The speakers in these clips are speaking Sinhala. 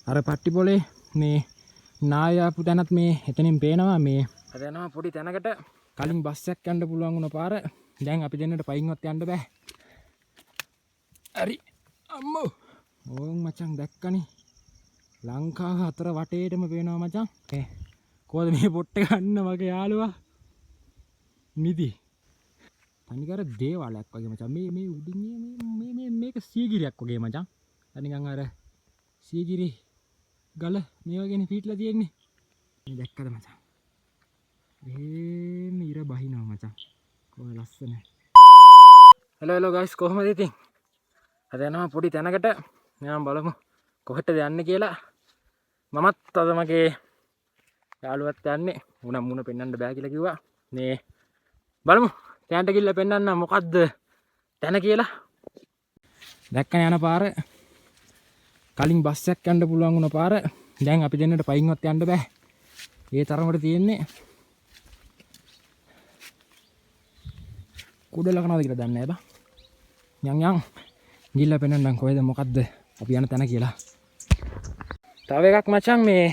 අර පට්ටි පොලේ මේ නායාපු තැනත් මේ එතනින් පේනවා මේ අද යනවා පොඩි තැනකට කලින් බස් එකක් යන්න පුළුවන් වුණ පාර දැන් අපි දෙන්නට පයින්වත් යන්න බෑ හරි අම්මෝ ඕන් මචං දැක්කනේ ලංකාව හතර වටේටම පේනවා මචං කොහොමද මේ පොට්ට ගන්න මගේ යාළුවා නිදි තනිකර දේවාලයක් වගේ මචං මේ උඩින් මේ මේක සීගිරියක් වගේ මචං තනිකන් අර සීගිරි ගල මේ වගේනේ පීටලා තියෙන්නේ මේ දැක්කද මචං මේ ඉර බහිනවා මචං කොහොම ලස්සන hello guys කොහමද ඉතින් අද යනවා පොඩි තැනකට මම බලමු කොහෙටද යන්නේ කියලා මමත් අද මගේ යාළුවත් යන්නේ මුණ පෙන්වන්න බෑ කියලා කිව්වා මේ බලමු තැනට ගිහිල්ලා පෙන්වන්න මොකද්ද තැන කියලා දැක්කනේ යන පාර කලින් බස් එකක් යන්න පුළුවන් වුණ පාර දැන් අපි දෙන්නට පයින්වත් යන්න බෑ ඒ තරමට තියෙන්නේ කුඩල කනවාද කියලා දන්නේ නැහැ බා යන් ගිහිල්ලා පෙන්වන්නම් කොහෙද මොකද්ද අපි යන තැන කියලා තව එකක් මචං මේ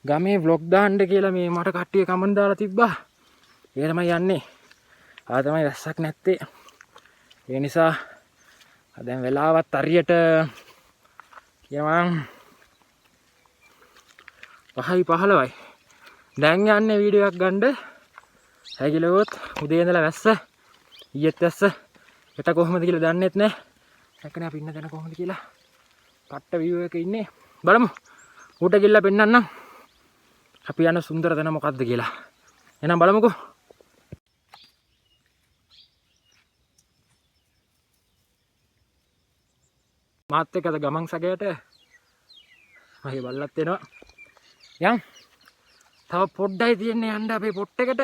ගමේ vlog දාන්න කියලා මේ මට කට්ටිය කමෙන්ට් දාලා තිබ්බා ඒ තමයි යන්නේ ආ තමයි වැස්සක් නැත්තේ ඒ නිසා දැන් වෙලාවත් හරියට කියනවා 5:15යි දැන් යන්නේ වීඩියෝ එකක් ගන්න හැකිලුවොත් උදේ ඉඳලා වැස්ස ඊයේත් වැස්ස එත කොහොමද කියලා දන්නෙත් නැහැ දැක්කනේ අපි ඉන්න තැන කොහොමද කියලා පට්ට view එකක ඉන්නේ බලමු ඌට ගිහිල්ලා පෙන්නන්නම් අපි යන සුන්දර තැන මොකද්ද කියලා එහෙනම් බලමුකෝ මාත් එක්ක අද ගමන් සගයට මගේ බල්ලත් එනවා යන් තව පොඩ්ඩයි තියෙන්නේ යන්න අපේ පොට් එකට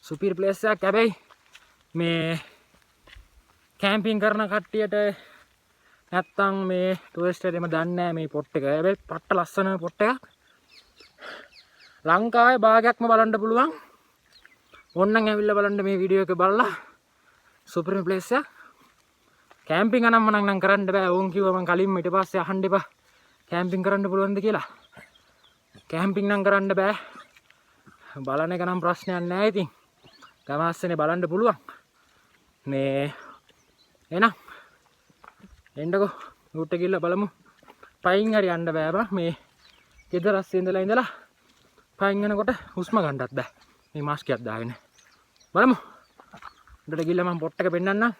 සුපිරි ප්ලේස් එකක් හැබැයි මේ කැම්පින් කරන කට්ටියට නැත්තම් මේ ටුරිස්ට්ට එම දන්නේ නැහැ මේ පොට් එක හැබැයි පට්ට ලස්සන පොට් එකක් ලංකාවේ භාගයක්ම බලන්න පුළුවන් ඕන්නම් ඇවිල්ලා බලන්න මේ වීඩියෝ එක බලලා සුපිරි ප්ලේස් එකක් කැම්පින් අනම් නම් කරන්න බෑ ඕන් කිව්වා මං කලින්ම ඊට පස්සේ අහන්න එපා කැම්පින් කරන්න පුළුවන්ද කියලා කැම්පින් නම් කරන්න බෑ බලන එක නම් ප්‍රශ්නයක් නෑ ඉතින් ගමස්සනේ බලන්න පුළුවන් මේ එන එන්නකෝ ඌට ගිහලා බලමු පයින් හරි යන්න බෑ බා මේ ගෙදර ඇස්සේ ඉඳලා පයින් යනකොට හුස්ම ගන්නවත් බෑ මේ මාස්ක් එකක් දාගෙන බලමු ඌට ගිහලා මම පොට් එක පෙන්නන්නම්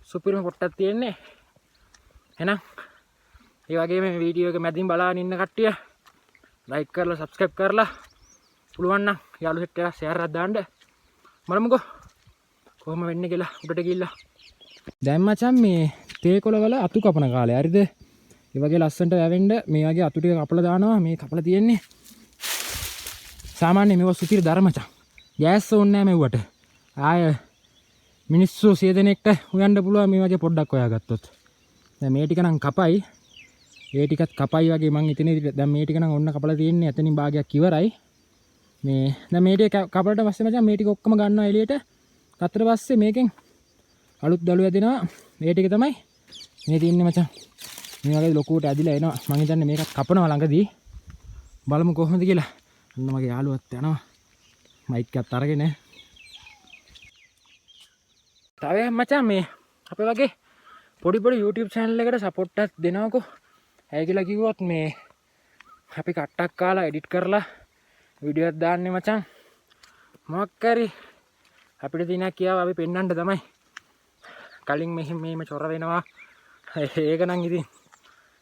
සුපිරිම පොට්ටක් තියෙන්නේ එහෙනම් ඒ වගේම මේ වීඩියෝ එක මැදින් බලාගෙන ඉන්න කට්ටිය ලයික් කරලා සබ්ස්ක්‍රයිබ් කරලා පුළුවන් නම් යාළුවෙක් එක්ක ෂෙයාර් එකක් දාන්න බලමුකෝ කොහොම වෙන්නේ කියලා උඩට ගිහිල්ලා දැන් මචං මේ තේකොළ වල අතු කපන කාලේ හරිද ඒ වගේ ලස්සනට වැවෙන්න මේ වගේ අතු ටික කපලා දානවා මේ කපලා තියෙන්නේ සාමාන්‍ය මේව සුපිරි දර මචං ගෑස් ඕනේ නැහැ මෙව්වට ආය මිනිස්සු 100 දෙනෙක්ට උයන්න පුළුවන් මේ වගේ පොඩ්ඩක් හොයාගත්තොත් දැන් මේ ටික නම් කපයි ඒ ටිකත් කපයි වගේ මං ඉතින් දැන් මේ ටික නම් ඔන්න කපලා තියෙන්නේ එතනින් භාගයක් ඉවරයි මේ දැන් මේ ටික කපලට පස්සේ මචං මේ ටික ඔක්කොම ගන්නවා එළියට ගත්තට පස්සේ මේකෙන් අලුත් දළු ඇදෙනවා මේ ටික තමයි මේ තියෙන්නේ මචං මේ වගේ ලොකුවට ඇදිලා එනවා මං හිතන්නේ මේකත් කපනවා ළඟදී බලමු කොහොමද කියලා අන්න මගේ යාළුවත් යනවා මයික් එකත් අරගෙන තව මචං මේ අපේ වගේ පොඩි YouTube channel එකට support එකක් දෙනවකෝ ඇයි කියලා කිව්වොත් මේ අපි කට්ටක් කාලා edit කරලා වීඩියෝ එකක් දාන්නේ මචං මොකක් හරි අපිට දිනක් කියාව අපි පෙන්නන්න තමයි කලින් මෙහෙම චොර වෙනවා ඒක නම් ඉතින්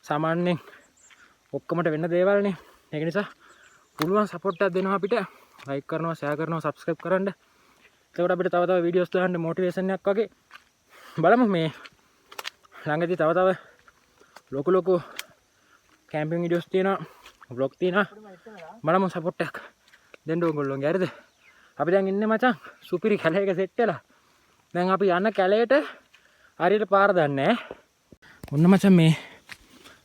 සාමාන්‍යයෙන් ඔක්කොමට වෙන්න දේවල්නේ ඒක නිසා පුළුවන් support එකක් දෙනවා අපිට like කරනවා share කරනවා subscribe කරන්න එතකොට අපිට තව තව වීඩියෝස් දාන්න මොටිවේෂන් එකක් වගේ බලමු මේ ළඟදී තව ලොකු කැම්පින් වීඩියෝස් තියෙනවා vlog තියෙනවා බලමු support එකක් දෙන්න ඕගොල්ලෝගේ හරිද අපි දැන් ඉන්නේ මචං සුපිරි කැලේක සෙට් වෙලා දැන් අපි යන කැලේට හරියට පාර දන්නේ ඔන්න මචං මේ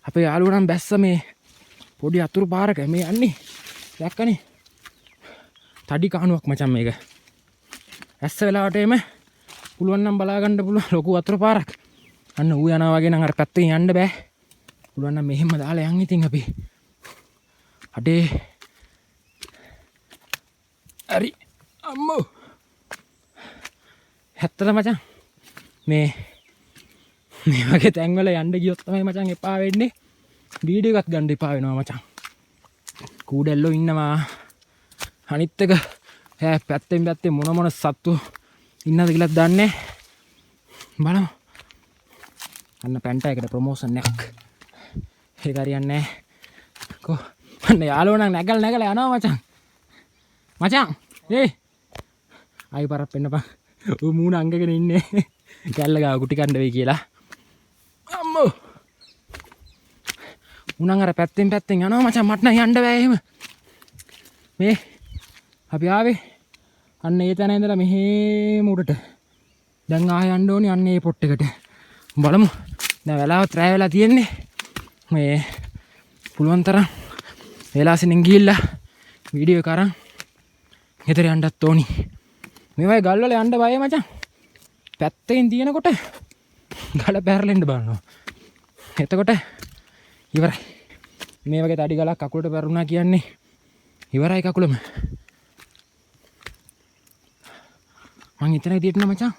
අපේ යාළුවා නම් බැස්ස මේ පොඩි අතුරු පාරක මේ යන්නේ දැක්කනේ තඩි කහනුවක් මචං මේක ඇස්ස වෙලාවට එම පුළුවන් නම් බලා ගන්න පුළුවන් ලොකු වතුර පාරක්. අන්න ඌ යනවා වගේ නම් අර පැත්තෙන් යන්න බෑ. පුළුවන් නම් මෙහෙම දාලා යන් ඉතින් අපි අඩේ හරි අම්මෝ හැත්තද මචං මේ වගේ තැන්වල යන්න ගියොත් තමයි මචං එපා වෙන්නේ වීඩියෝ එකක් ගන්න එපා වෙනවා මචං කූඩැල්ලෝ ඉන්නවා අනිත් එක පැත්තෙන් මොන සත්තු ඉන්නද කියලා දන්නේ බලමු අන්න පැන්ටා එකට ප්‍රොමෝෂන් එකක් ඒක හරියන්නේ කො අන්න යාළුවෝ නම් නැගලා යනවා මචං ආයි පරක් පෙන්නපන් ඌ මූණ අංගගෙන ඉන්නේ කැල්ල ගාව කුටි කණ්ඩ වෙයි කියලා අම්මෝ උණන් අර පැත්තෙන් යනවා මචං මට නම් යන්න බෑ එහෙම මේ අපි ආවේ අන්න ඒ තැන ඉඳලා මෙහෙම උඩට දැන් ආය යන්න ඕනි අන්න ඒ පොට් එකට බලමු දැන් වෙලාවත් රැ වෙලා තියෙන්නේ මේ පුළුවන් තරම් වෙලාසින් ගිහිල්ලා වීඩියෝ එක අරන් ගෙදර යන්නත් ඕනි මේ වගේ ගල් වල යන්න බයයි මචං පැත්තෙන් තියෙනකොට ගල පැරලෙන්න බලනවා එතකොට ඉවරයි මේ වගේ තඩි ගලක් කකුලට පැරුණා කියන්නේ ඉවරයි කකුලම මං හිතන විදියට නම් මචං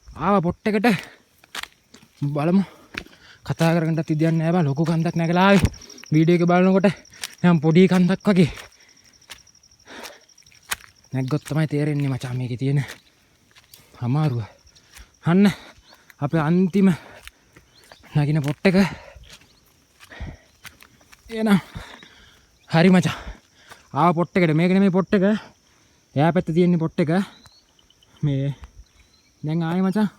ආවා පොට් එකට බලමු කතා කරගන්නත් ඉදියන්නේ නැහැ බා ලොකු කන්දක් නැගලා ආවේ වීඩියෝ එක බලනකොට නම් පොඩි කන්දක් වගේ නැග්ගොත් තමයි තේරෙන්නේ මචං මේකේ තියෙන අමාරුව අන්න අපේ අන්තිම නගින පොට් එක එනවා හරි මචං ආව පොට් එකට මේක නෙමෙයි පොට් එක එයා පැත්තේ තියෙන පොට් එක මේ දැන් ආයේ මචං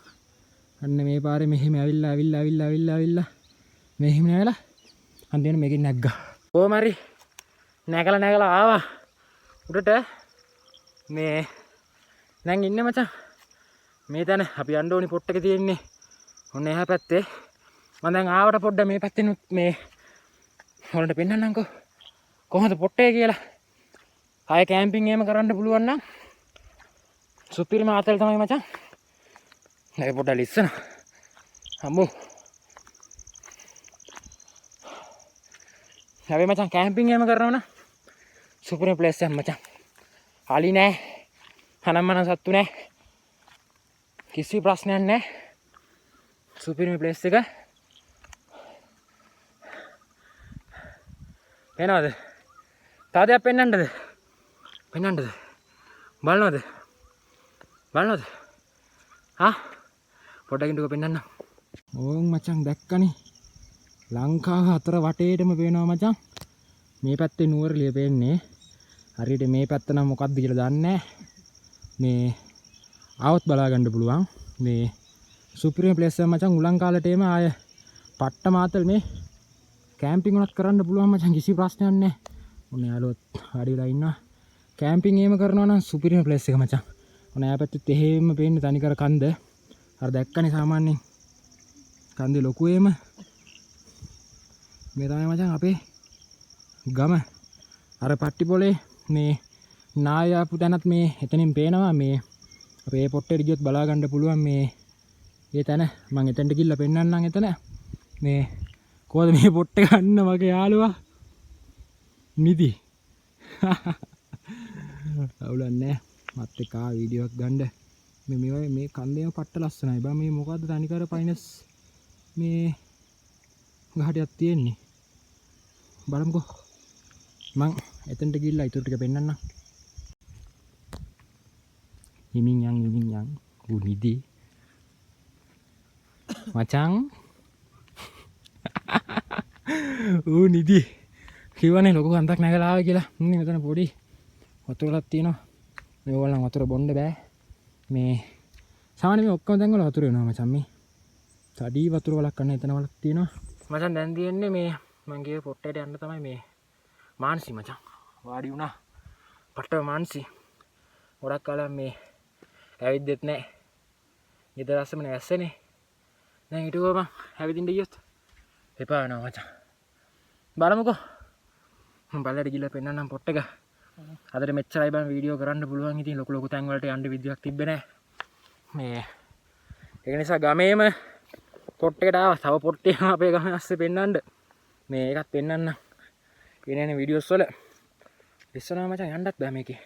අන්න මේ පාරේ මෙහෙම ඇවිල්ලා මෙහෙම නැවලා අන්තිමට මේකෙන් නැග්ගා කොහොම හරි නැගලා ආවා උඩට මේ දැන් ඉන්නේ මචං මේ තැන අපි යන්න ඕනි පොට් එක තියෙන්නේ ඔන්න එහා පැත්තේ මම දැන් ආවට පොඩ්ඩක් මේ පැත්තෙනුත් මේ ඔයාලට පෙන්නන්නම්කෝ කොහොමද පොට් එක කියලා ආයේ කැම්පින් එහෙම කරන්න පුළුවන් නම් සුපිරිම ආතල් තමයි මචං නැග පොඩ්ඩක් ලිස්සන අම්මෝ හැබැයි මචං කැම්පින් එහෙම කරනවා නම් සුපිරිම ප්ලේස් එකක් මචං හලි නෑ හනම්මන සත්තු නෑ කිසි ප්‍රශ්නයක් නෑ සුපිරිම ප්ලේස් එක පේනවද තව දෙයක් පෙන්නන්නද බලනවද පොඩ්ඩකින් ටික පෙන්නන්න ඕන් මචං දැක්කනේ ලංකාව හතර වටේටම පේනවා මචං මේ පැත්තේ නුවරඑළිය පේන්නේ හරියට මේ පැත්ත නම් මොකක්ද කියලා දන්නේ මේ ආවොත් බලා ගන්න පුළුවන් මේ සුපිරිම ප්ලේස් එක මචං උලං කාලට එම ආය පට්ට මාතල් මේ කැම්පින් උනත් කරන්න පුළුවන් මචං කිසි ප්‍රශ්නයක් නැහැ ඔන්න යාළුවොත් ආඩි වෙලා ඉන්නවා කැම්පින් එහෙම කරනවා නම් සුපිරිම ප්ලේස් එක මචං ඔන්න ආ පැත්තෙත් එහෙම පේන්නේ තනිකර කන්ද අර දැක්කනේ සාමාන්‍යයෙන් කන්දේ ලොකු එහෙම මේ තමයි මචං අපේ ගම අර පට්ටි පොලේ මේ නායාපු තැනත් මේ එතනින් පේනවා මේ අපේ පොට් එකට ගියොත් බලා ගන්න පුළුවන් මේ ඒ තැන මම එතනට ගිහිල්ලා පෙන්නන්නම් එතන මේ කොහොමද මේ පොට් එක ගන්න මගේ යාළුවා නිදි අවුලන්නේ මත් එක්ක ආ වීඩියෝ එකක් ගන්න මේ කන්දේම පට්ට ලස්සනයි බා මේ මොකද්ද තනිකර පයින්ස් මේ ගහටියක් තියෙන්නේ බලමුකෝ මං එතනට ගිහිල්ලා ඊටු ටික පෙන්නන්නම් හිමින් යන් නිදි මචං ඌ නිදි කිව්වනේ ලොකු කන්දක් නැගලා ආවේ කියලා මෙතන පොඩි වතුරක් තියෙනවා මේ ඕගොල්ලන් වතුර බොන්න බෑ මේ සාමාන්‍ය මේ ඔක්කොම තැන් වල වතුර වෙනවා මචං මේ තඩි වතුර වලක් ගන්න එතන වලක් තියෙනවා මචං දැන් තියෙන්නේ මේ මං ගියේ පොට්ටේට යන්න තමයි මේ මාන්සි මචං වාඩි වුණා පට්ට මාන්සි ගොඩක් කාලයක් මේ ඇවිද්දෙත් නැහැ ඊට පස්සේම නැස්සනේ දැන් හිටුවා මං ඇවිදින්න ගියොත් එපා වෙනවා මචං බලමුකෝ මම බලලා ගිහලා පෙන්නන්නම් පොට් එක අදට මෙච්චරයි බං වීඩියෝ කරන්න පුළුවන් ඉතින් ලොකු තැන් වලට යන්න විදියක් තිබ්බේ නැහැ මේ ඒක නිසා ගමේම පොට් එකට ආවා තව පොට් එකක් අපේ ගමේ ඇස්සේ පෙන්නන්න මේ එකත් පෙන්වන්න වෙන වීඩියෝස් වල ඉස්සරහා මචං යන්නත් බෑ මේකේ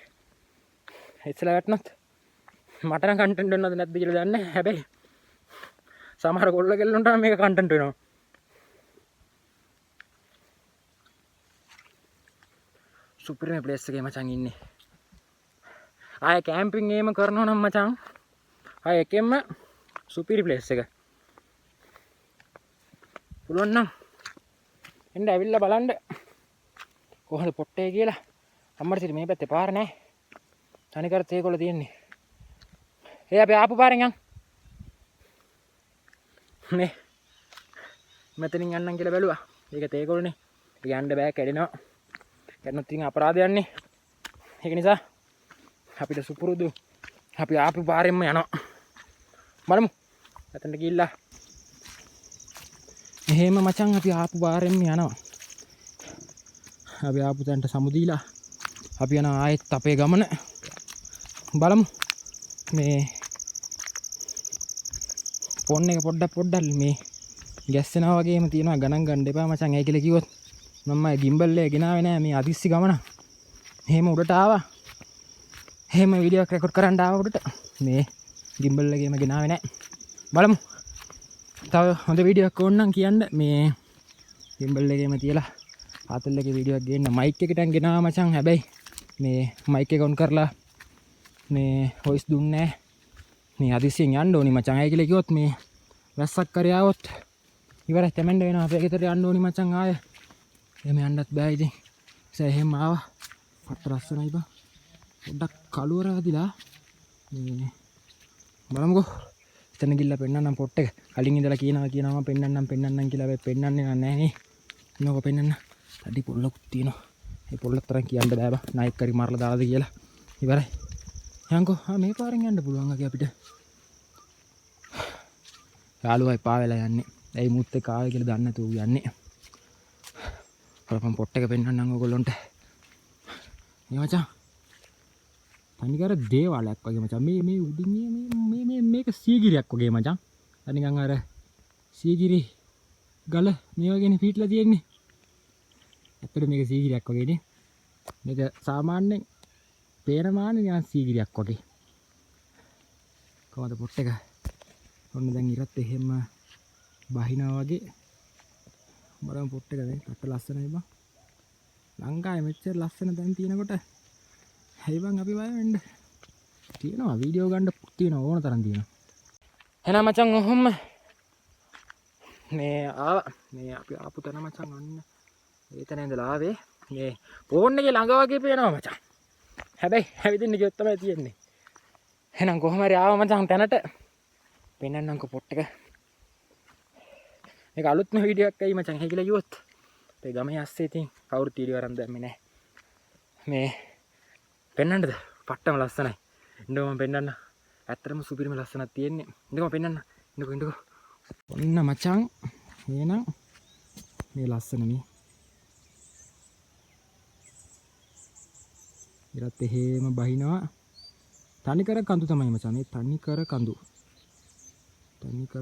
ඉස්සලා වැටුණත් මට නම් කන්ටෙන්ට් වෙනවද නැද්ද කියලා දන්නේ නැහැ හැබැයි සමහර කොල්ල කෙල්ලන්ට මේක කන්ටෙන්ට් වෙනවා සුපිරිම ප්ලේස් එකේ මචං ඉන්නේ ආයේ කැම්පින් එහෙම කරනවා නම් මචං ආයේ එකෙන්ම සුපිරි ප්ලේස් එක පුළුවන් නම් එන්න ඇවිල්ලා බලන්න කොහොමද පොට්ටේ කියලා අම්මට සිට මේ පැත්තේ පාර නැහැ තනිකර තේකොළ තියෙන්නේ ඒ අපි ආපු පාරෙන් යන් නේ මෙතනින් යන්නම් කියලා බැලුවා ඒක තේකොළනේ යන්න බෑ කැඩෙනවා කැඩුණොත් ඉතින් අපරාධයන්නේ ඒක නිසා අපිට සුපුරුදු අපි ආපු පාරෙන්ම යනවා බලමු එතනට ගිහිල්ලා එහෙම මචං අපි ආපු පාරෙන්ම යනවා අපි ආපු තැනට සමුදීලා අපි යන ආයෙත් අපේ ගමන බලමු මේ ෆෝන් එක පොඩ්ඩක් මේ ගැස්සෙනවා වගේම තියෙනවා ගණන් ගන්න එපා මචං ඇයි කියලා කිව්වොත් මම ගිම්බල් එක ගෙනාවේ නෑ මේ අදිස්සි ගමන එහෙම උඩට ආවා එහෙම වීඩියෝ එකක් රෙකෝඩ් කරන්න ආවා උඩට මේ ගිම්බල් එකේම ගෙනාවේ නෑ බලමු තව හොඳ වීඩියෝ එකක් ඕන නම් කියන්න මේ ගිම්බල් එකේම තියලා ආතල් එකේ වීඩියෝ එකක් ගේන්න මයික් එකටන් ගෙනාවා මචං හැබැයි මේ මයික් එක ඔන් කරලා මේ වොයිස් දුන්නේ නැහැ මේ අදිසියෙන් යන්න ඕනි මචං අය කියලා කිව්වොත් මේ වැස්සක් කරේ ආවොත් ඉවරයි තැමෙන්න වෙනවා අපේ ගෙදර යන්න ඕනි මචං ආය එහෙම යන්නත් බෑ ඉතින් ඒ එහෙම ආවා පට රස්සනයි බා පොඩ්ඩක් කළුවර වැදිලා මේ බලමුකෝ එතන ගිල්ලා පෙන්නන්නම් පොට් එක කලින් ඉඳලා කියනවා පෙන්නන්නම් කියලා හැබැයි පෙන්නන්නේ නැහැ නේ නෝක පෙන්නන්න අඩි පොල්ලකුත් තියෙනවා ඒ පොල්ලක් තරම් කියන්න බෑ බා නයික් කරි මාරලා දාලාද කියලා ඉවරයි යන්කෝ මේ පාරෙන් යන්න පුළුවන් අගේ අපිට යාළුවයි පා වෙලා යන්නේ ඇයි මුත් එක්ක ආවේ කියලා දන්නේ නැතුව යන්නේ බලපන් පොට් එක පෙන්නන්නම් ඔයගොල්ලන්ට මේ මචං තනිකර දේවාලයක් වගේ මචං මේ උඩින් මේ මේක සීගිරියක් වගේ මචං තනිකන් අර සීගිරි ගල මේ වගේනේ පීටලා තියෙන්නේ ඇත්තට මේක සීගිරියක් වගේනේ මේක සාමාන්‍යයෙන් පේනමානේ නිකන් සීගිරියක් වගේ කොහොමද පොට් එක ඔන්න දැන් ඉරත් එහෙම බහිනවා වගේ බලමු පොට් එක දැන් අට ලස්සනයි බං ලංකාවේ මෙච්චර ලස්සන දැන් තියෙනකොට හැයි බං අපි බය වෙන්න තියෙනවා වීඩියෝ ගන්න තියෙන ඕන තරම් තියෙනවා එහෙනම් මචං ඔහොම මේ අපි ආපු තැන මචං අන්න ඒ තැන ඉඳලා ආවේ මේ ෆෝන් එකේ ළඟ වගේ පේනවා මචං හැබැයි හැවිදින්න ගියොත් තමයි තියෙන්නේ එහෙනම් කොහොම හරි ආව මචං තැනට පෙන්නන්නම්කෝ පොට් එක මේක අලුත්ම වීඩියෝ එකක් ඇයි මචං එහෙ කියලා කිව්වොත් ඒ ගමේ ඇස්සේ ඉතින් කවුරුත් වීඩියෝ අරන් දැම්මේ නැහැ මේ පෙන්නන්නද පට්ටම ලස්සනයි ඉන්නකො මම පෙන්නන්න ඇත්තටම සුපිරිම ලස්සනක් තියෙන්නේ ඉන්නකො පෙන්නන්න ඉන්නකො ඔන්න මචං එහෙනම් මේ ලස්සන මේ ඉරත් එහෙම බහිනවා තනිකර කඳු තමයි මචං මේ තනිකර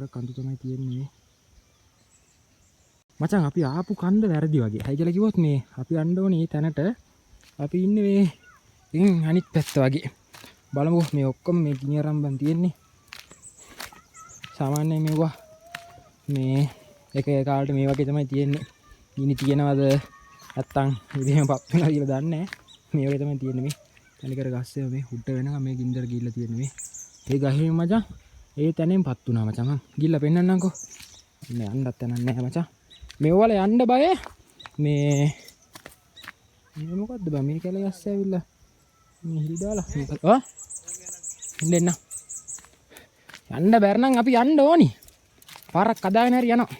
කඳු තමයි තියෙන්නේ මචං අපි ආපු කන්ද වැරදි වගේ හයි කියලා කිව්වොත් මේ අපි යන්න ඕනේ මේ තැනට අපි ඉන්නේ මේ ඉතින් අනිත් පැත්ත වගේ බලමුකෝ මේ ඔක්කොම මේ ගිනි ආරම්භන් තියෙන්නේ සාමාන්‍යයෙන් මේවා මේ එක කාලට මේ වගේ තමයි තියෙන්නේ ගිනි තියනවද නැත්තම් ඉතින් පප් වෙනවා කියලා දන්නේ නැහැ මේ වගේ තමයි තියෙන්නේ මේ තනිකර ගස්සේ මේ උඩ වෙනකම් මේ ගින්දර ගිහිල්ලා තියෙන්නේ මේ ඒ ගහේ මචං ඒ තැනෙන් පත් වුණා මචං මං ගිහිල්ලා පෙන්නන්නම්කෝ මේ යන්නත් තැනක් නැහැ මචං මේ වල යන්න බය මේ මොකද්ද බා මේ කැලේ ගස්සේ ඇවිල්ලා මේ හිල් දාලා ඉන්න යන්න බැර නම් අපි යන්න ඕනි පාරක් කදාගෙන හරි යනවා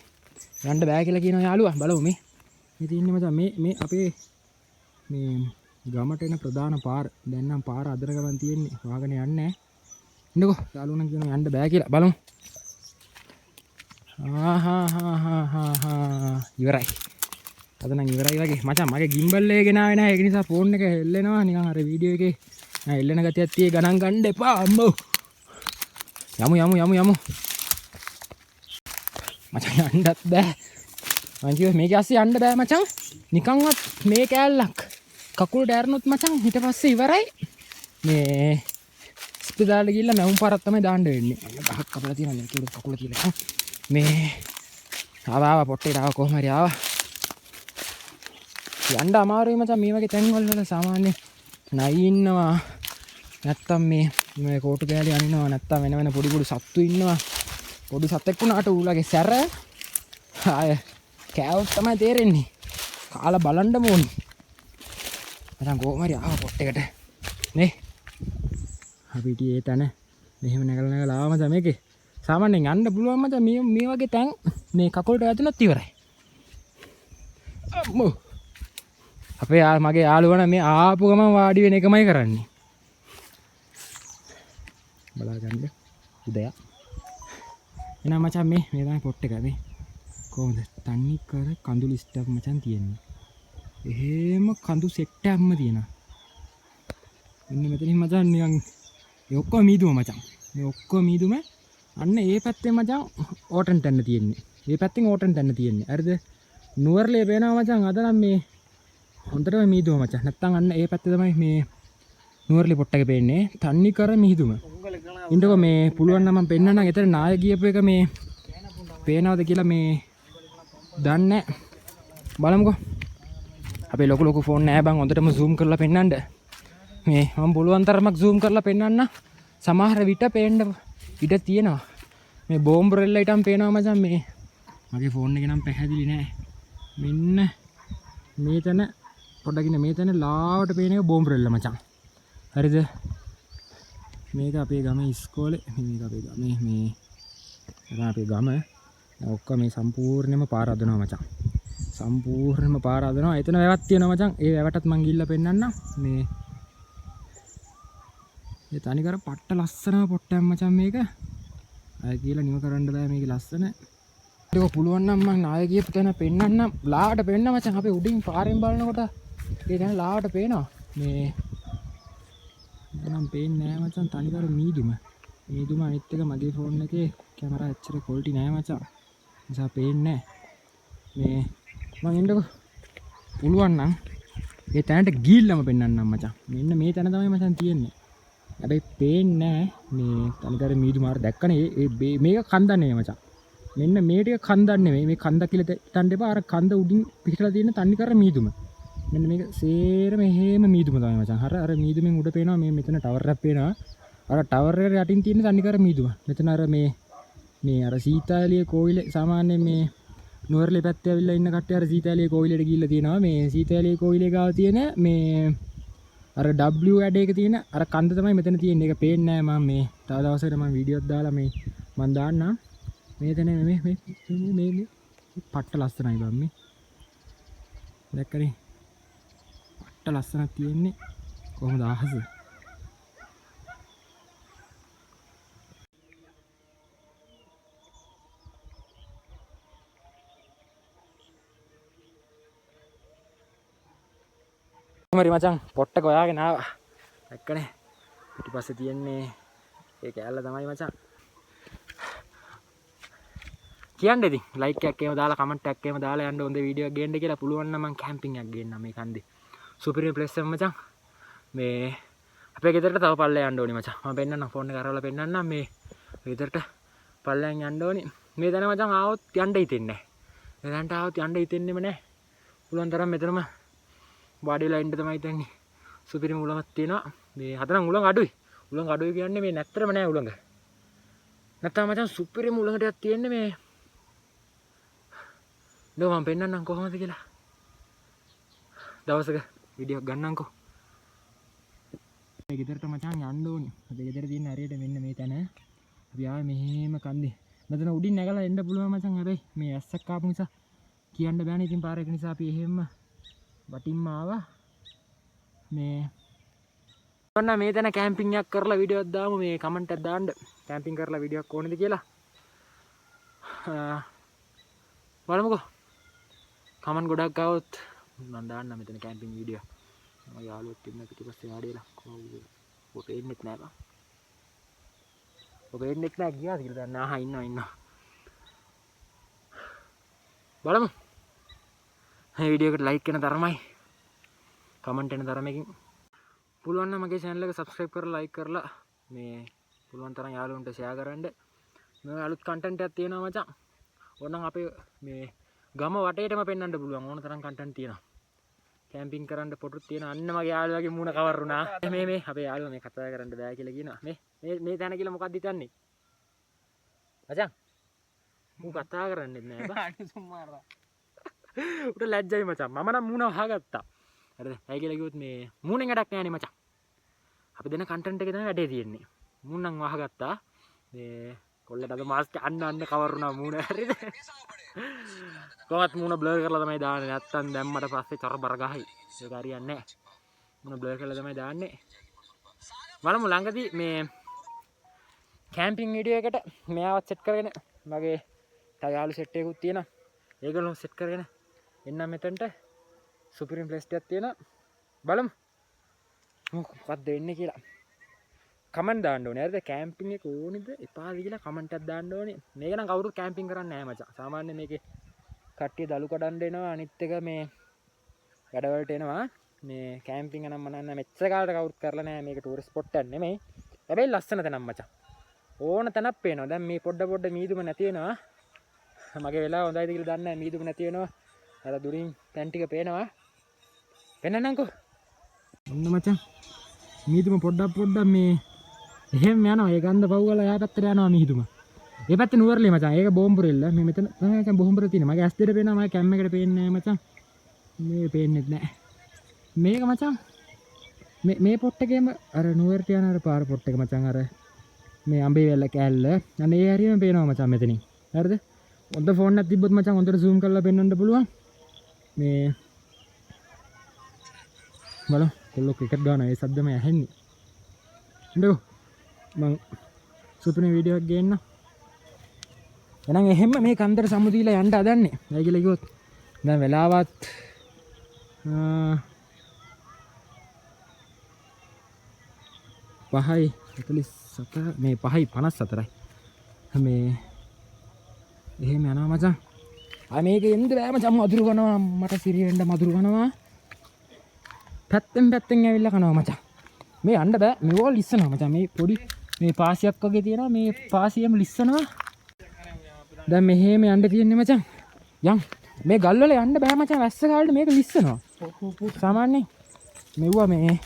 යන්න බෑ කියලා කියනවා යාළුවා බලමු මේ ඉතින් ඉන්නේ මචං මේ අපේ මේ ගමට එන ප්‍රධාන පාර දැන් නම් පාර අදර ගමන් තියෙන්නේ වාගෙන යන්නේ නැහැ ඉන්නකෝ යාළුවා නම් කියනවා යන්න බෑ කියලා බලමු ඉවරයි අද නම් ඉවරයි වගේ මචං මගේ ගිම්බල් එක ගෙනාවේ නැහැ ඒක නිසා ෆෝන් එක හෙල්ලෙනවා නිකන් අර වීඩියෝ එකේ හෙල්ලෙන ගතියක් tie ගණන් ගන්න එපා අම්මෝ යමු මචං යන්නත් බෑ මං කිව්වා මේක ඇස්සේ යන්න බෑ මචං. නිකන්වත් මේ කෑල්ලක් කකුලට ඇරනොත් මචං ඊට පස්සේ ඉවරයි. මේ ස්පිතාලෙට ගිහිල්ලා මැවුම් පාරක් තමයි දාන්න වෙන්නේ. ගහක් කපලා තියෙනවා නේ කියලා කකුල කියලා. මේ ආවා පොට්ටේට ආවා කොහම හරි ආවා. යන්න අමාරුයි මචං මේ වගේ තැන්වල වල සාමාන්‍ය නයි ඉන්නවා. නැත්තම් මේ කෝටු කෑලි අනිනවා නැත්තම් වෙන පොඩි සත්තු ඉන්නවා. පොඩි සතෙක් වුණාට ඌලගේ සැර ආය කෑවොත් තමයි තේරෙන්නේ. කාලා බලන්න ඕනේ. මචං කොහම හරි ආවා පොට්ටේකට. නේ අපි ඉතියේ තන මෙහෙම නැගලා ආවම තමයි මේකේ සාමාන්‍යයෙන් යන්න පුළුවන් මචං මේ වගේ තැන් මේ කකුලට වැදුනොත් ඉවරයි. අම්මෝ අපේ මගේ යාළුවා මේ ආපු ගමන් වාඩි වෙන එකමයි කරන්නේ. බලාගන්න උදයා. එහෙනම් මචං මේ තමයි පොට් එක මේ කොහොමද තන්නේ කර කඳුළු ස්ටප් මචං තියෙන්නේ. එහෙම කඳු සෙට් එකක්ම තියෙනවා. මෙන්න මෙතනින් මචං නිකන් මේ ඔක්කොම මීදුම මචං. මේ ඔක්කොම මීදුම අන්න ඒ පැත්තේ මචං ඕටන් තැන්න තියෙන්නේ. මේ පැත්තෙන් ඕටන් තැන්න තියෙන්නේ. හරිද? නුවරලේ පේනවා මචං අද නම් මේ හොඳටම මීදුම මචං. නැත්තම් අන්න ඒ පැත්තේ තමයි මේ නුවරලේ පොට් එක පේන්නේ. තන්නේ කර මීදුම. ඉන්නකො මේ පුළුවන් නම් මම පෙන්නන්නම්. එතන නාය ගියපු එක මේ පේනවද කියලා මේ දන්නේ බලමුකෝ. අපේ ලොකු ෆෝන් නෑ බං හොඳටම zoom කරලා පෙන්නන්න. මේ මම පුළුවන් තරමක් zoom කරලා පෙන්නන්න. සමහර විට පේන්න ඉඩ තියෙනවා. මේ බෝම්බ රෙල්ල ඊටම් පේනවා මචං මේ මගේ ෆෝන් එකේ නම් පැහැදිලි නෑ. මෙන්න මේතන පොඩ්ඩකින් මේතන ලාවට පේන එක බෝම්බ රෙල්ල මචං. හරිද? මේක අපේ ගමේ ඉස්කෝලේ මේක අපේ ගමේ මේ අපේ ගම ඔක්කොම මේ සම්පූර්ණයෙන්ම පාර හදනවා මචං. සම්පූර්ණයෙන්ම පාර හදනවා. එතන වැවක් තියෙනවා මචං. ඒ වැවටත් මං ගිහිල්ලා පෙන්නන්නම්. මේ ඒ තනිකර පට්ට ලස්සනම පොට්ටක් මචං මේක. අය කියලා නිව කරන්න බෑ මේකේ ලස්සන. ඒක පුළුවන් නම් මං ආයෙ ගියපු තැන පෙන්නන්නම්. ලාවට පෙන්න මචං. අපි උඩින් පාරෙන් බලනකොට ඒ තැන ලාවට පේනවා. මේ නම් පේන්නේ නෑ මචං තනිකර මීදුම. මීදුම අනිත් එක මගේ ෆෝන් එකේ කැමරා ඇච්චර ක්වොලිටි නෑ මචං. නිසා පේන්නේ නෑ. මේ මං එන්නකො පුළුවන් නම් ඒ තැනට ගිහිල්ලාම පෙන්නන්නම් මචං. මෙන්න මේ තැන තමයි මචං තියෙන්නේ. හැබැයි පේන්නේ නෑ මේ තනිකර මීදුම අර දැක්කනේ මේක කන්දක් නෙමෙයි මචං. මෙන්න මේ ටික කන්දක් නෙමෙයි. මේ කන්ද කියලා හිතන්න එපා. අර කන්ද උඩින් පිටලා තියෙන තනිකර මීදුම. මෙන්න මේක සේරම එහෙම මීදුම තමයි මචං. අර මීදුමෙන් උඩ පේනවා මේ මෙතන ටවර් එකක් පේනවා. අර ටවර් එක යටින් තියෙන තනිකර මීදුම. මෙතන අර මේ අර සීතාලිය කෝවිල සාමාන්‍යයෙන් මේ නුවරලේ පැත්තේ ඇවිල්ලා ඉන්න කට්ටිය අර සීතාලිය කෝවිලට ගිහිල්ලා තියෙනවා. මේ සීතාලිය කෝවිලේ ගාව තියෙන මේ අර W ඇඩ් එක තියෙන අර කන්ද තමයි මෙතන තියෙන්නේ. ඒක පේන්නේ නැහැ මම මේ තව දවසකට මම වීඩියෝක් දාලා මේ මම දාන්නම්. මේතන මේ පට්ට ලස්සනයි බම් මේ. දැක්කනේ? පට්ට ලස්සනක් තියෙන්නේ. කොහොමද අහස? මරි මචං පොට්ටක ඔයාගෙන ආවා. දැක්කනේ? පිටිපස්සේ තියෙන්නේ ඒ කෑල්ල තමයි මචං. කියන්න ඉතින් ලයික් එකක් එහෙම දාලා කමෙන්ට් එකක් එහෙම දාලා යන්න හොඳ වීඩියෝ එකක් ගේන්න කියලා පුළුවන් නම් මං කැම්පින් එකක් ගේන්නම් මේ කන්දේ. සුපිරිම ප්ලේස් එක මචං. මේ අපේ ගෙදරට තව පල්ලෙ යන්න ඕනේ මචං. මම පෙන්නන්නම් ෆෝන් එක අරවලා පෙන්නන්නම් මේ ගෙදරට පල්ලෙන් යන්න ඕනේ. මේ තැන මචං ආවොත් යන්න හිතෙන්නේ නැහැ. මේ තැනට ආවොත් යන්න හිතෙන්නේම නැහැ. පුළුවන් තරම් මෙතනම වාඩි වෙලා ඉන්න තමයි හිතන්නේ. සුපිරිම උලමක් තියෙනවා. මේ හතරන් උලංග අඩුයි. උලංග අඩුයි කියන්නේ මේ නැත්තරම නෑ උලංග. නැත්තම් මචං සුපිරිම උලංග ටිකක් තියෙන්නේ මේ. නෝ මම පෙන්නන්නම් කොහොමද කියලා. දවසක වීඩියෝ එකක් ගන්නම්කෝ. මේ ගෙදරට මචං යන්න ඕනේ. අපේ ගෙදර තියෙන හරියට මෙන්න මේ තැන. අපි ආවේ මෙහෙම කන්දේ. මෙතන උඩින් නැගලා එන්න පුළුවන් මචං. හැබැයි මේ ඇස්සක් ආපු නිසා කියන්න බෑනේ. ඉතින් පාර එක නිසා අපි එහෙම වටින්ම ආවා. මේ ඔන්න මේ තැන කැම්පින් එකක් කරලා වීඩියෝ එකක් දාමු. මේ කමෙන්ට් එකක් දාන්න. කැම්පින් කරලා වීඩියෝ එකක් ඕනේද කියලා. බලමුකෝ. කමෙන්ට් ගොඩක් ආවොත් මම දාන්නම් මෙතන කැම්පින් වීඩියෝ. මම යාළුවෙක් ඉන්න පිටිපස්සේ වාඩි වෙලා කොහොමද පේන්නෙත් නෑ බං. ඔබ පේන්නෙත් නෑ ගියාද කියලා දන්න. ආහා ඉන්නවා. බලමු. මේ වීඩියෝ එකට ලයික් කරන තරමයි කමෙන්ට් එන තරමකින් පුළුවන් නම් මගේ channel එක subscribe කරලා like කරලා මේ පුළුවන් තරම් යාළුවන්ට share කරන්න මේ අලුත් content එකක් තියෙනවා මචං ඕනනම් අපේ මේ ගම වටේටම පෙන්වන්න පුළුවන් ඕන තරම් content තියෙනවා කැම්පින් කරන්න පොටුත් තියෙනවා අන්න මගේ යාළුවාගේ මූණ කවර් වුණා මේ අපේ යාළුවා මේ කතා කරන්න බෑ කියලා කියනවා මේ තැන කියලා මොකක්ද හිතන්නේ මචං මූ කතා කරන්නේ නැහැ බා අනේ සුම්මාරා උට ලැජ්ජයි මචං මම නම් මූණ වහගත්තා හරිද ඇයි කියලා කිව්වොත් මේ මූණෙන් වැඩක් නැහැ නේ මචං අපි දෙන content එකේ තමයි වැඩේ තියෙන්නේ මූණ නම් වහගත්තා මේ කොල්ලට අද මාස්ක් අන්න කවර් වුණා මූණ හරිද කොහොමත් මූණ බ්ලර් කරලා තමයි දාන්නේ නැත්තම් දැම්මට පස්සේ චරබර ගහයි ඒක හරියන්නේ නැහැ මූණ බ්ලර් කරලා තමයි දාන්නේ බලමු ළඟදී මේ කැම්පින් වීඩියෝ එකට මෙයාවත් සෙට් කරගෙන මගේ තව යාළු සෙට් එකකුත් තියෙනවා ඒගොල්ලෝ සෙට් කරගෙන එන්නම් මෙතනට සුපිරිම් ප්ලේස් එකක් තියෙනවා බලමු මොකක්ද වෙන්නේ කියලා කමෙන්ට් දාන්න ඕනේ හරිද කැම්පින් එක ඕනේද එපාද කියලා කමෙන්ට් එකක් දාන්න ඕනේ මේක නම් කවුරුත් කැම්පින් කරන්නේ නැහැ මචං සාමාන්‍ය මේකේ කට්ටිය දලු කඩන්න එනවා අනිත් එක මේ වැඩවලට එනවා මේ කැම්පින් නම් මනන්න මෙච්චර කාලට කවුරුත් කරලා නැහැ මේක ටූරිස්ට් ස්පොට් එකක් නෙමෙයි හැබැයි ලස්සන තැනක් මචං ඕන තැනක් පේනවා දැන් මේ පොඩ මීදුම නැති වෙනවා මගේ වෙලාව හොඳයිද කියලා දන්නේ නැහැ මීදුම නැති වෙනවා අර දුරින් තැන් ටික පේනවා පෙන්නන්නම්කෝ ඔන්න මචං මීදුම පොඩ්ඩක් මේ එහෙම යනවා ඒ ගන්ධ පව් වල එහා පැත්තට යනවා මීදුම ඒ පැත්තේ නුවරලි මචං ඒක බෝම්බුරෙල්ල මේ මෙතන තමයි මචං බෝම්බුර තියෙන මගේ ඇස් දෙක පේනවා මගේ කැම් එකට පේන්නේ නැහැ මචං මේ පේන්නේ නැහැ මේක මචං මේ පොට් එකේම අර නුවරට යන අර පාර පොට් එක මචං අර මේ අඹේ වැල්ල කෑල්ල අනේ ඒ හරියම පේනවා මචං මෙතනින් හරිද හොඳ ෆෝන් එකක් තිබ්බොත් මචං හොඳට zoom කරලා පෙන්වන්න පුළුවන් මේ බලන්න කොල්ලෝ ක්‍රිකට් ගාන ඒ සද්දම ඇහෙන්නේ ඉන්නකෝ මං සුපිරි වීඩියෝ එකක් ගේන්න එහෙනම් එහෙම මේ කන්දර සමුදීලා යන්න හදන්නේ ඇයි කියලා කිව්වොත් දැන් වෙලාවත් 5:47 මේ 5:54යි මේ එහෙම යනවා මචං ආ මේක එන්න බෑ මචං මధుර කනවා මට සිරියෙන්ද මధుර කනවා පැත්තෙන් ඇවිල්ලා කනවා මචං මේ යන්න බෑ මේවල් ලිස්සනවා මචං මේ පොඩි මේ පාසියක් වගේ තියෙනවා මේ පාසියම ලිස්සනවා දැන් මෙහෙම යන්න තියෙන්නේ මචං යන් මේ ගල් වල යන්න බෑ මචං වැස්ස කාලේ මේක ලිස්සනවා සාමාන්‍යයෙන් මෙව්වා මේ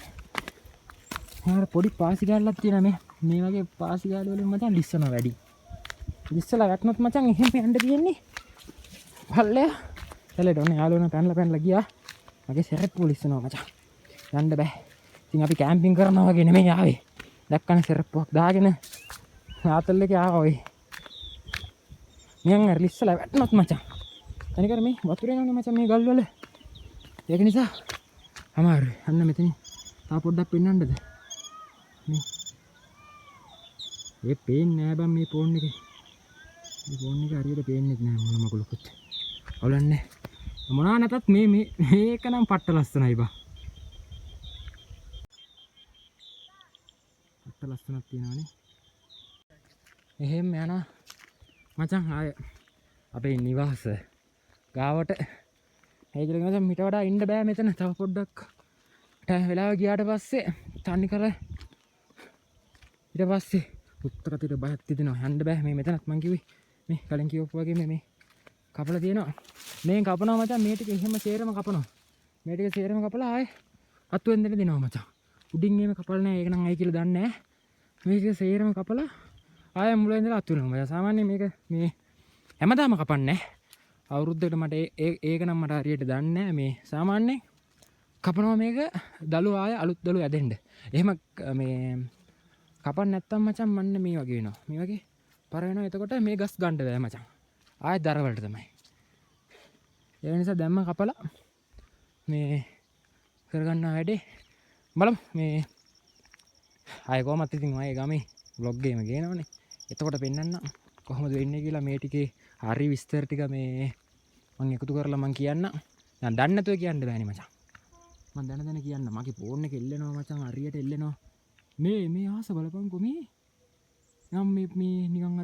හාර පොඩි පාසි ගාල්ලක් තියෙනවා මේ වගේ පාසි ගාල් වලින් මචං ලිස්සනවා වැඩි ලිස්සලා වැටුනොත් මචං එහෙම යන්න තියෙන්නේ පල්ලෙය එලෙට ඔන්න යාළුවන පැනලා ගියා මගේ සෙරප්පුව ලිස්සනවා මචං යන්න බෑ ඉතින් අපි කැම්පින් කරනවා වගේ නෙමෙයි ආවේ දැක්කනේ සෙරප්පුවක් දාගෙන ආතල් එකේ ආවා ඔය නියන් ලිස්සලා වැටුනොත් මචං තනිකර මේ වතුරේ යනනේ මචං මේ ගල් වල ඒක නිසා අමාරුයි අන්න මෙතන තා පොඩ්ඩක් පෙන්නන්නද මේ පේන්නේ නෑ බං මේ ෆෝන් එකේ මේ ෆෝන් එක හරියට පේන්නේ නැහැ මොනම මකුලකුත් අවුලන්නේ මොනවා නැතත් මේක නම් පට්ට ලස්සනයි බං පට්ට ලස්සනක් තියෙනවානේ එහෙම යනවා මචං ආය අපේ නිවාස ගාවට ඒකල මචං මිට වඩා ඉන්න බෑ මෙතන තව පොඩ්ඩක් වෙලාව ගියාට පස්සේ තනි කර ඊට පස්සේ උත්තර බයක් තිදෙනවා යන්න බෑ මේ මෙතනත් මං කිව්වේ මේ කලින් කියවපු වගේ මේ කපලා තියෙනවා මේන් කපනවා මචං මේ ටික එහෙම සේරම කපනවා මේ ටික සේරම කපලා ආයේ අත්වෙන් දෙන්න දෙනවා මචං උඩින් එහෙම කපලා නැහැ ඒක නම් අය කියලා දන්නේ නැහැ මේක සේරම කපලා ආයෙ මුල ඉඳලා අත් වෙනවා මචං සාමාන්‍යයෙන් මේක මේ හැමදාම කපන්නේ අවුරුද්දකට මට ඒක නම් මට හරියට දන්නේ නැහැ මේ සාමාන්‍යයෙන් කපනවා මේක දලු ආයෙ අලුත් දලු ඇදෙන්න එහෙම මේ කපන්න නැත්තම් මචං මන්න මේ වගේ වෙනවා මේ වගේ පර වෙනවා එතකොට මේ ගස් ගන්න බෑ මචං ආයෙ දර වලට තමයි ඒ නිසා දැම්ම කපලා මේ කරගන්න වැඩේ බලමු මේ ආයෙ කොහමත් ඉතින් ආයෙ ගමේ vlog එකම ගේනවනේ එතකොට පෙන්නන්න කොහොමද වෙන්නේ කියලා මේ ටිකේ හරි විස්තර ටික මේ මම එකතු කරලා මම කියන්න දැන් දන්නේ නැතුව කියන්න බෑනේ මචං මම දැන කියන්න මගේ ෆෝන් එක එල්ලෙනවා මචං හරියට එල්ලෙනවා මේ ආස බලපන්කෝ මේ නම් මේ නිකන්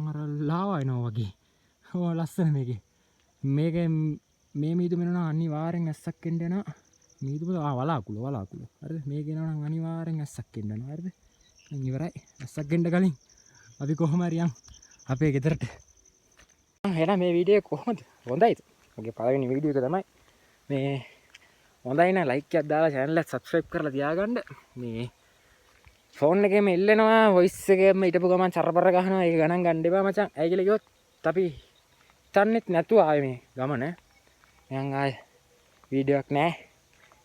අර ලාවා එනවා වගේ ඕ ලස්සන මේකේ මේ මීදුම එනවා අනිවාර්යෙන් ඇස්සක් එන්න යනවා. මීදුම වලාකුළු. හරිද? මේක එනවා නම් අනිවාර්යෙන් ඇස්සක් එන්න යනවා. හරිද? දැන් ඉවරයි. ඇස්සක් එන්න කලින් අපි කොහොම හරි යන් අපේ ගෙදරට. එහෙනම් මේ වීඩියෝ එක කොහොමද? හොඳයිද? මගේ පළවෙනි වීඩියෝ එක තමයි. මේ හොඳයි නේ ලයික් එකක් දාලා channel එක subscribe කරලා තියාගන්න. මේ ෆෝන් එකේම එල්ලෙනවා වොයිස් එකේම හිටපු ගමන් චරපර ගහනවා. ඒක ගණන් ගන්න එපා මචං. ඇයි කියලා කිව්වොත් අපි තන්නෙත් නැතුව ආවේ මේ ගමන. මම ආයේ වීඩියෝ එකක් නැහැ.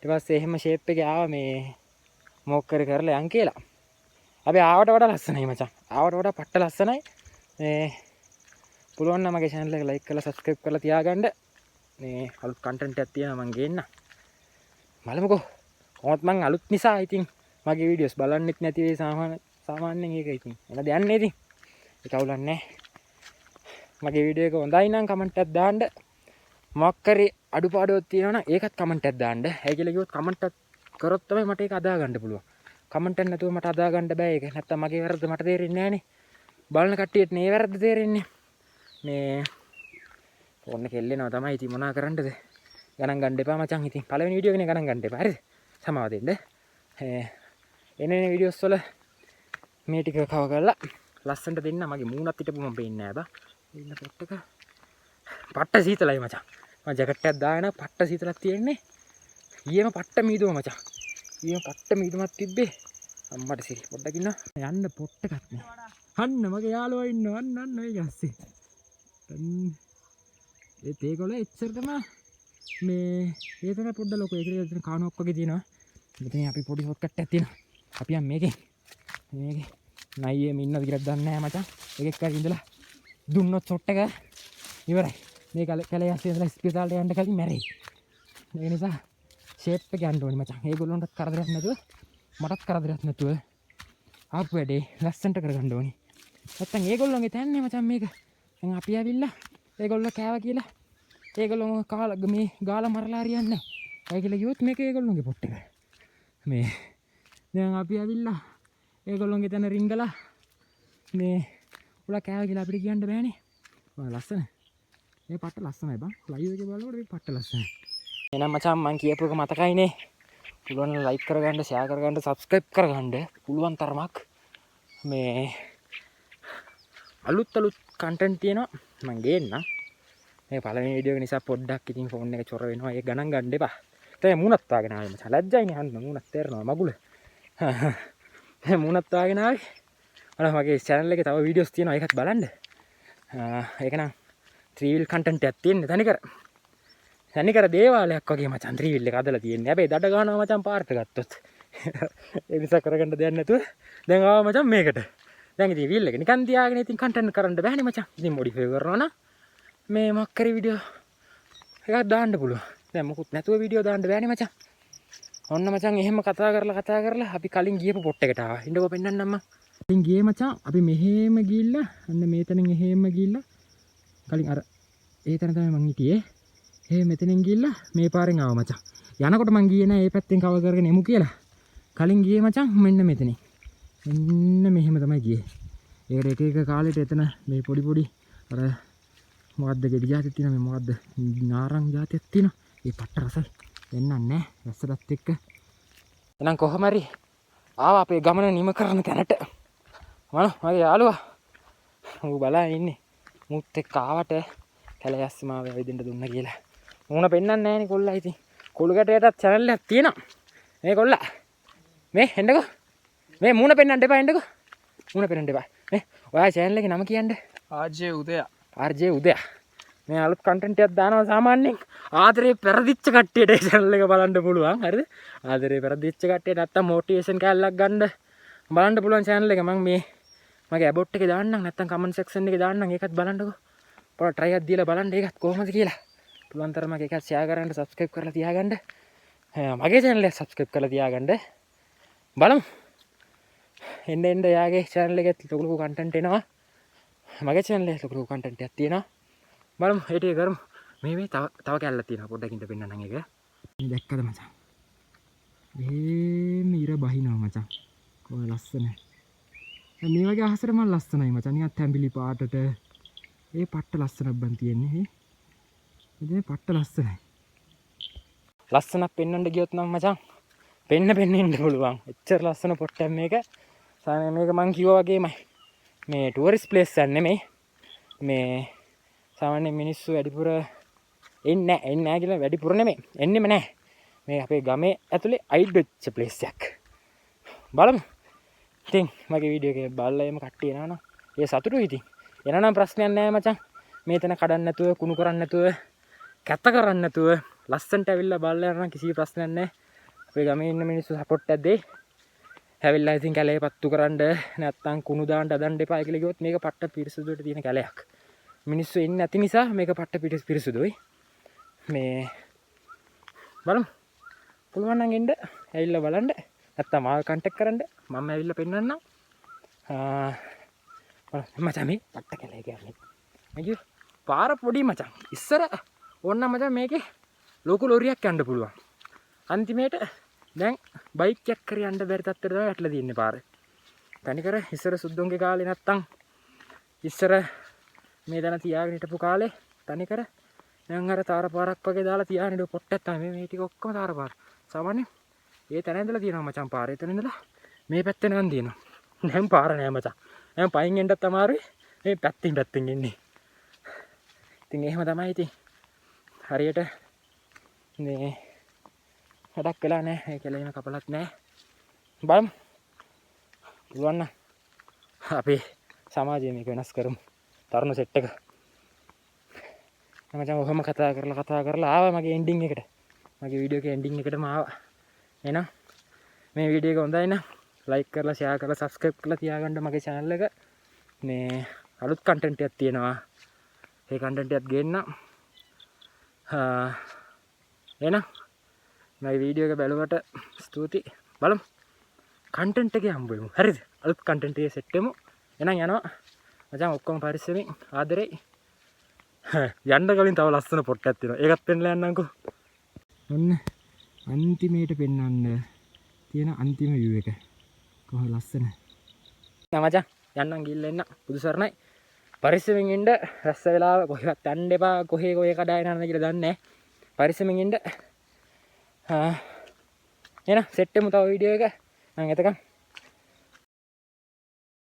ඊට පස්සේ එහෙම ෂේප් එකේ ආවා මේ මොක් කරලා යන් කියලා. අපි ආවට වඩා ලස්සනයි මචං. ආවට වඩා පට්ට ලස්සනයි. මේ පුළුවන් නම් මගේ channel එක like කරලා subscribe කරලා තියාගන්න. මේ අලුත් content එකක් තියෙනවා මම ගේන්න. බලමුකෝ. කොහොමත් මං අලුත් නිසා ඉතින් මගේ videos බලන්නෙත් නැති වෙයි සාමාන්‍යයෙන් ඒක ඉතින්. එන දෙයක් නේ ඉතින්. ඒක අවුලක් නැහැ. මගේ වීඩියෝ එක හොඳයි නම් කමෙන්ට් එකක් දාන්න. මොකක් හරි අඩුපාඩුවක් තියෙනවා නම් ඒකත් කමෙන්ට් එකක් දාන්න. ඇයි කියලා කිව්වොත් කමෙන්ට් එකක් කරොත් තමයි මට ඒක අදා ගන්න පුළුවන්. කමෙන්ට් එක නැතුව මට අදා ගන්න බෑ ඒක. නැත්තම් මගේ වැරද්ද මට තේරෙන්නේ නැහනේ. බලන කට්ටියට නේ වැරද්ද තේරෙන්නේ. මේ ෆෝන් එක එල්ලෙනවා තමයි ඉතින් මොනා කරන්නද? ගණන් ගන්න එපා මචං. ඉතින් පළවෙනි වීඩියෝ එකනේ ගණන් ගන්න එපා. හරිද? සමාව දෙන්න. එනේ වීඩියෝස් වල මේ ටික කව කරලා ලස්සනට දෙන්න. මගේ මූණත් හිටපු මම පේන්නේ නැහැ බා. ඉන්න පොට්ටක පට්ට සීතලයි මචං. මම ජැකට් එකක් දාගෙන පට්ට සීතලක් තියෙන්නේ. ඊයේම පට්ට මීදුම මචං. ඊයේම පට්ට මීදුමක් තිබ්බේ. අම්මට සිරි පොඩ්ඩක් ඉන්න. යන්න පොට්ටකක් නෑ. අන්න මගේ යාළුවා ඉන්නවා. අන්න ඔය ගැස්සේ. ඒ තේකොළ එච්චරටම මේ ඒ තමයි පොඩ්ඩ ලොකු. ඒකේ තියෙන කාණුවක් වගේ තියෙනවා. මෙතන අපි පොඩි හොට් කට්ටයක් තියෙනවා. අපි යන් මේකේ නයියෙම ඉන්නවද කියලා දන්නේ නැහැ මචං. එකෙක් හරි ඉඳලා දුන්නොත් ෂොට් එක ඉවරයි. මේ කැලේ ඇස්සේ ඉඳලා ස්පිතාලට යන්න කලින් මැරෙයි. ඒ නිසා ෂේප් එක යන්න ඕනේ මචං. ඒගොල්ලන්ටත් කරදරයක් නැතුව මටත් කරදරයක් නැතුව ආපු වැඩේ ලස්සනට කරගන්න ඕනේ. නැත්තම් ඒගොල්ලෝගේ තැන්නේ මචං මේක. දැන් අපි ඇවිල්ලා ඒගොල්ලෝ කෑවා කියලා ඒගොල්ලෝ කාලා මේ ගාලා මරලා හරියන්නේ නැහැ. ඒ කියලා කිව්වොත් මේක ඒගොල්ලෝගේ පොට් එක. මේ දැන් අපි ඇවිල්ලා ඒගොල්ලෝගේ තැන රිංගලා මේ උලා කෑවා කියලා අපිට කියන්න බෑනේ. ඔය ලස්සන. මේ පට්ට ලස්සනයි බං. ලයිව් එකේ බලනකොට මේ පට්ට ලස්සනයි. එහෙනම් මචං මං කියපු එක මතකයිනේ. පුළුවන් නම් ලයික් කරගන්න, ෂෙයා කරගන්න, සබ්ස්ක්‍රයිබ් කරගන්න. පුළුවන් තරමක් මේ අලුත් කන්ටෙන්ට් තියෙනවා මං ගේන්නම්. මේ පළවෙනි වීඩියෝ එක නිසා පොඩ්ඩක් ඉතින් ෆෝන් එක චොර වෙනවා. ඒක ගණන් ගන්න එපා. දැන් මූණත් වාගෙන ආවේ මචං. ලැජ්ජයිනේ අන්න මූණත් තේරෙනවා මගුල. මේ මූණත් වාගෙන ආවේ. අර මගේ channel එකේ තව වීඩියෝස් තියෙනවා. ඒකත් බලන්න. ඒක නම් 3 wheel content එකක් තියෙන්නේ තනිකර දේවාලයක් වගේ මචං 3 wheel එක අදලා තියෙන්නේ. හැබැයි දඩ ගන්නවා මචං පාර්ට ගත්තොත්. ඒ නිසා කරගන්න දෙයක් නැතුව දැන් ආවා මචං මේකට. දැන් ඉතින් wheel එක නිකන් තියාගෙන ඉතින් content කරන්න බෑනේ මචං. ඉතින් modify කරනවා නම් මේ මොක්කරි වීඩියෝ එකක් දාන්න පුළුවන්. දැන් මොකුත් නැතුව වීඩියෝ දාන්න බෑනේ මචං. ඔන්න මචං එහෙම කතා කරලා අපි කලින් ගියපු පොට් එකට ආවා. ඉන්නකෝ පෙන්නන්නම් මං. කලින් ගියේ මචං අපි මෙහෙම ගිහිල්ලා අන්න මේතනින් එහෙම ගිහිල්ලා කලින් අර ඒ තැන තමයි මං හිටියේ. මෙතනින් ගිහිල්ලා මේ පාරෙන් ආවා මචං. යනකොට මං ගියේ නෑ මේ පැත්තෙන් කව කරගෙන එමු කියලා. කලින් ගියේ මචං මෙන්න මෙතනින්. මෙන්න මෙහෙම තමයි ගියේ. ඒකට එක කාලෙට එතන මේ පොඩි අර මොකද්ද ගෙඩි જાතියක් තියෙනවා. මේ මොකද්ද නාරං જાතියක් තියෙනවා. ඒ පට්ට රසයි. එන්නන්නේ නැහැ. රසලත් එක්ක. එහෙනම් කොහොම හරි ආවා අපේ ගමන නිම කරන තැනට. මගේ යාළුවා ඌ බලා ඉන්නේ. මුත් එක්ක ආවට කැලේ ඇස්සේ මාව ඇවිදින්න දුන්න කියලා. මූණ පෙන්නන්නේ නැහනේ කොල්ලා ඉතින්. කොළු ගැටයටත් channel එකක් තියෙනවා. මේ කොල්ලා. මේ එන්නකෝ. මේ මූණ පෙන්නන්න එපා එන්නකෝ. මූණ පෙන්නන්න එපා. මේ ඔයා channel එකේ නම කියන්නේ? ආර්ජේ උදයා. ආර්ජේ උදයා. මේ අලුත් content එකක් දානවා සාමාන්‍යයෙන්. ආදරේ පෙරදිච්ච කට්ටියට ඒ channel එක බලන්න පුළුවන්. හරිද? ආදරේ පෙරදිච්ච කට්ටියට නැත්තම් motivation කැලලක් ගන්න බලන්න පුළුවන් channel එක. මම මේ මගේ about එකේ දාන්නම් නැත්තම් comment section එකේ දාන්නම්. ඒකත් බලන්නකෝ. පොඩ try එකක් දීලා බලන්න ඒකත් කොහොමද කියලා. පුළුවන් තරම එකක් share කරන්න, subscribe කරලා තියාගන්න. මගේ channel එක subscribe කරලා තියාගන්න. බලමු. එන්න යාගේ channel එකේ ලොකු content එනවා. මගේ channel එකේ ලොකු content එකක් තියෙනවා. බලමු ඒ ටික කරමු. මේ තව කැල්ලක් තියෙනවා පොඩ්ඩක් ඉඳ පෙන්නන්නම් ඒක. මේ දැක්කද මචං? මේ ඉර බහිනවා මචං. කොහොම ලස්සන. මේ වගේ අහසට මම ලස්සනයි මචං. නිකන් තැඹිලි පාටට ඒ පට්ට ලස්සනක් බන් තියෙන්නේ. ඉතින් පට්ට ලස්සනයි. ලස්සනක් පෙන්වන්න ගියොත් නම් මචං පෙන්න ඉන්න පුළුවන්. එච්චර ලස්සන පොට්ටක් මේක. මේක මං කිව්වා වගේමයි. මේ ටුවරිස්ට් ප්ලේස් එකක් නෙමෙයි. මේ සාමාන්‍ය මිනිස්සු වැඩිපුර එන්නේ නැහැ කියලා වැඩිපුර නෙමෙයි. එන්නෙම නැහැ. මේ අපේ ගමේ ඇතුලේ අයිඩ් වෙච්ච ප්ලේස් එකක්. බලමු. ඉතින් මගේ වීඩියෝ එකේ බලලා එම කට්ටිය එනවනම් ඒ සතුටුයි ඉතින්. එනනම් ප්‍රශ්නයක් නැහැ මචං. මේතන කඩන්න නැතුව, කුණු කරන්න නැතුව, කැත කරන්න නැතුව ලස්සන්ට ඇවිල්ලා බලලා යනවා කිසි ප්‍රශ්නයක් නැහැ. අපේ ගමේ ඉන්න මිනිස්සු සපෝට් එකක් දෙයි. ඇවිල්ලා ඉතින් කැලේ පත්තු කරන්න නැත්තම් කුණු දාන්න අදන්න එපා කියලා කිව්වොත් මේක පට්ට පිරිසුදුවට තියෙන කැලයක්. මිනිස්සු ඉන්නේ නැති නිසා මේක පට්ට පිරිසුදුයි. මේ බලමු. පුළුවන් නම් එන්න ඇවිල්ලා බලන්න. නැත්තම් මාව කන්ටැක්ට් කරන්න. මම ඇවිල්ලා පෙන්නන්නම්. මචං මේ පට්ට කැලේ කියන්නේ. මගේ පාර පොඩි මචං. ඉස්සර ඕන්නම් මචං මේකේ ලොකු ලොරියක් යන්න පුළුවන්. අන්තිමේට දැන් බයික් එකක් කර යන්න බැරි තත්ත්වයට තමයි වැටලා තියෙන්නේ පාර. තනිකර ඉස්සර සුද්දොන්ගේ කාලේ නැත්තම් ඉස්සර මේ දන තියාගෙන හිටපු කාලේ තනිකර දැන් අර තාර පාරක් වගේ දාලා තියාගෙන ඉඳපු පොට්ටක් තමයි මේ ටික ඔක්කොම තාර පාර. සාමාන්‍ය ඒ තැන ඉඳලා තියෙනවා මචං පාර. එතන ඉඳලා මේ පැත්තේ නිකන් තියෙනවා. දැන් පාර නෑ මචං. දැන් පයින් එන්නත් අමාරුයි. මේ පැත්තෙන් එන්නේ. ඉතින් එහෙම තමයි ඉතින්. හරියට මේ වැඩක් වෙලා නැහැ. ඒ කෙලෙම කපලත් නැහැ. බලමු. පුළුවන් නම් අපේ සමාජය මේක වෙනස් කරමු. තරුණ සෙට් එක. මචං ඔහොම කතා කරලා ආවා මගේ එන්ඩින් එකට. මගේ වීඩියෝ එකේ එන්ඩින් එකටම ආවා. එහෙනම් මේ වීඩියෝ එක හොඳයි නම් ලයික් කරලා ෂෙයා කරලා සබ්ස්ක්‍රයිබ් කරලා තියාගන්න මගේ channel එක. මේ අලුත් කන්ටෙන්ට් එකක් තියෙනවා. ඒ කන්ටෙන්ට් එකත් ගේන්න. එහෙනම් මගේ වීඩියෝ එක බැලුවට ස්තුතියි. බලමු. කන්ටෙන්ට් එකේ හම්බ වෙමු. හරිද? අලුත් කන්ටෙන්ට් එකේ සෙට් වෙමු. එහෙනම් යනවා. මචං ඔක්කොම පරිස්සමෙන් ආදරේ. යන්න කලින් තව ලස්සන පොට්ටක් තියෙනවා. ඒකත් පෙන්නලා යන්නම්කෝ. ඔන්න අන්තිමේට පෙන්වන්න තියෙන අන්තිම view එක. කොහොම ලස්සන. මචං යන්නම් ගිහිල්ලා එන්න. බුදු සරණයි. පරිස්සමෙන් ඉන්න. රැස්ස වෙලාව කොහෙවත් යන්න එපා. කොහේ කඩාගෙන යනද කියලා දන්නේ නැහැ. පරිස්සමෙන් ඉන්න. එහෙනම් සෙට් වෙමු තව වීඩියෝ එක. මම එතකන්